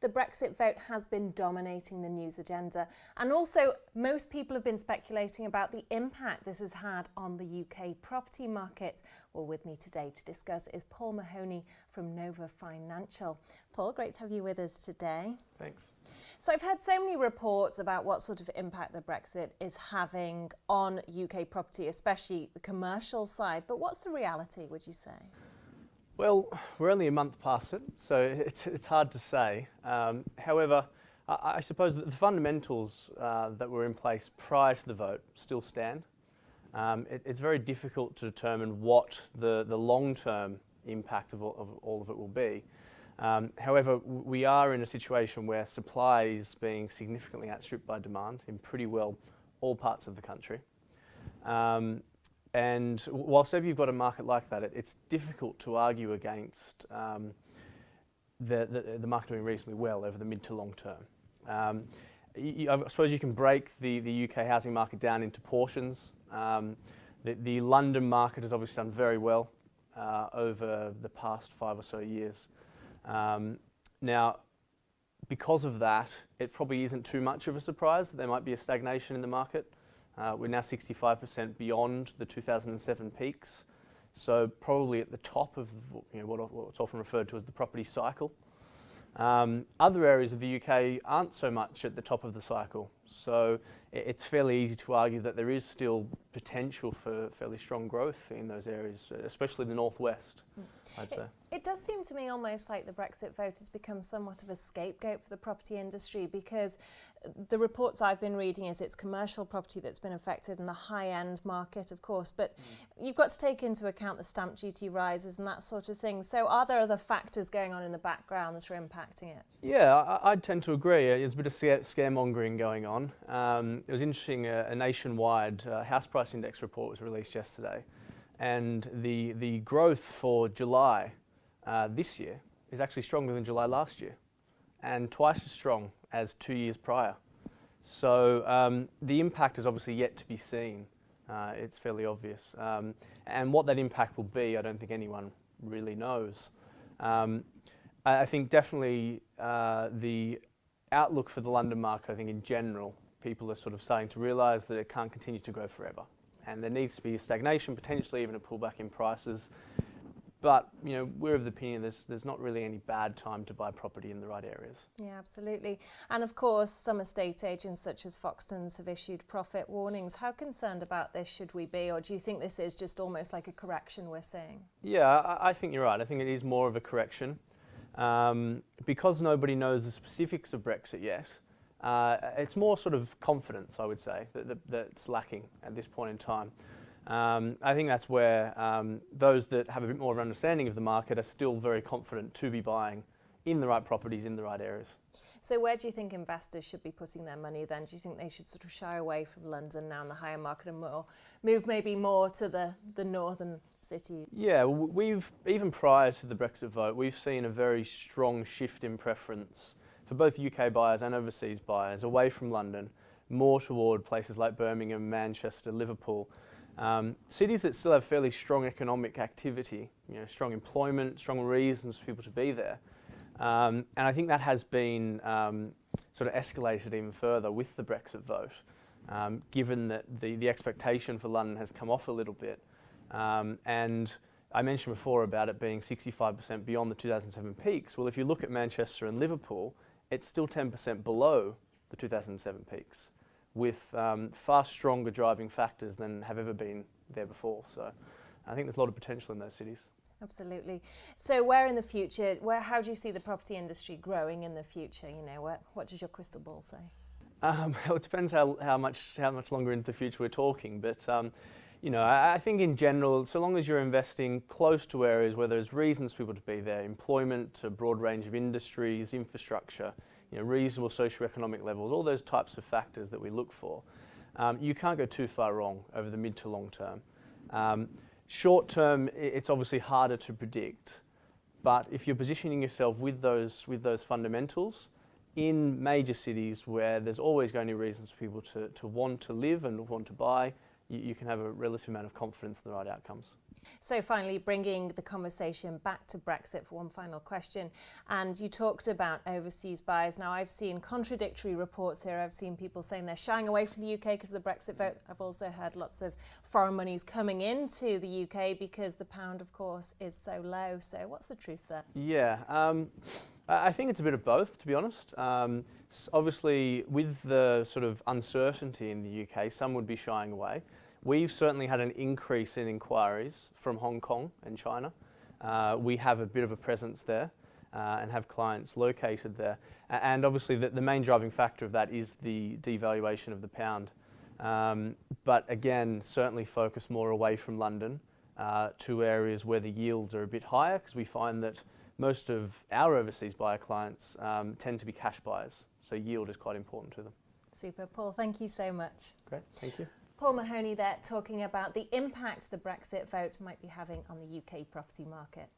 The Brexit vote has been dominating the news agenda, and also most people have been speculating about the impact this has had on the UK property market. Well, with me today to discuss is Paul Mahoney from Nova Financial. Paul, great to have you with us today. Thanks. So I've heard so many reports about what sort of impact the Brexit is having on UK property, especially the commercial side, but what's the reality, would you say? Well, we're only a month past it, so it's hard to say. However, I suppose that the fundamentals that were in place prior to the vote still stand. It's very difficult to determine what the long-term impact of all of it will be. However, we are in a situation where supply is being significantly outstripped by demand in pretty well all parts of the country. And whilst ever you've got a market like that, it's difficult to argue against the market doing reasonably well over the mid to long term. I suppose you can break the UK housing market down into portions. The London market has obviously done very well over the past 5 or so years. Now, because of that, it probably isn't too much of a surprise that there might be a stagnation in the market. We're now 65% beyond the 2007 peaks, so probably at the top of what's often referred to as the property cycle. Other areas of the UK aren't so much at the top of the cycle, so it's fairly easy to argue that there is still potential for fairly strong growth in those areas, especially the northwest, I'd say. It does seem to me almost like the Brexit vote has become somewhat of a scapegoat for the property industry, because the reports I've been reading is it's commercial property that's been affected and the high-end market, of course, but you've got to take into account the stamp duty rises and that sort of thing. So are there other factors going on in the background that are impacting it? Yeah, I'd tend to agree. There's a bit of scaremongering going on. It was interesting, a nationwide house price index report was released yesterday, and the growth for July this year is actually stronger than July last year, and twice as strong as 2 years prior. So the impact is obviously yet to be seen. It's fairly obvious. And what that impact will be, I don't think anyone really knows. I think definitely the outlook for the London market, I think in general, people are sort of starting to realise that it can't continue to grow forever. And there needs to be a stagnation, potentially even a pullback in prices. But we're of the opinion there's not really any bad time to buy property in the right areas. Yeah, absolutely. And of course, some estate agents such as Foxtons have issued profit warnings. How concerned about this should we be, or do you think this is just almost like a correction we're seeing? Yeah, I think you're right. I think it is more of a correction. Because nobody knows the specifics of Brexit yet, it's more sort of confidence, I would say, that's lacking at this point in time. I think that's where those that have a bit more of an understanding of the market are still very confident to be buying in the right properties, in the right areas. So where do you think investors should be putting their money then? Do you think they should sort of shy away from London now in the higher market and move maybe more to the northern cities? Yeah, we've, even prior to the Brexit vote, we've seen a very strong shift in preference for both UK buyers and overseas buyers away from London, more toward places like Birmingham, Manchester, Liverpool. Cities that still have fairly strong economic activity, strong employment, strong reasons for people to be there. And I think that has been sort of escalated even further with the Brexit vote, given that the expectation for London has come off a little bit. And I mentioned before about it being 65% beyond the 2007 peaks. Well, if you look at Manchester and Liverpool, it's still 10% below the 2007 peaks, with far stronger driving factors than have ever been there before. So I think there's a lot of potential in those cities. Absolutely. So where in the future, how do you see the property industry growing in the future? What does your crystal ball say? Well, it depends how much longer into the future we're talking, but I think in general, so long as you're investing close to areas where there's reasons for people to be there, employment, a broad range of industries, infrastructure, reasonable socioeconomic levels, all those types of factors that we look for, you can't go too far wrong over the mid to long term. Short term, it's obviously harder to predict, but if you're positioning yourself with those fundamentals in major cities where there's always going to be reasons for people to want to live and want to buy, you can have a relative amount of confidence in the right outcomes. So finally, bringing the conversation back to Brexit for one final question. And you talked about overseas buyers. Now, I've seen contradictory reports here. I've seen people saying they're shying away from the UK because of the Brexit vote. I've also heard lots of foreign monies coming into the UK because the pound, of course, is so low. So what's the truth there? Yeah, I think it's a bit of both, to be honest. Obviously, with the sort of uncertainty in the UK, some would be shying away. We've certainly had an increase in inquiries from Hong Kong and China. We have a bit of a presence there and have clients located there. And obviously the main driving factor of that is the devaluation of the pound. But again, certainly focus more away from London to areas where the yields are a bit higher, because we find that most of our overseas buyer clients tend to be cash buyers. So yield is quite important to them. Super. Paul, thank you so much. Great, thank you. Paul Mahoney there talking about the impact the Brexit vote might be having on the UK property market.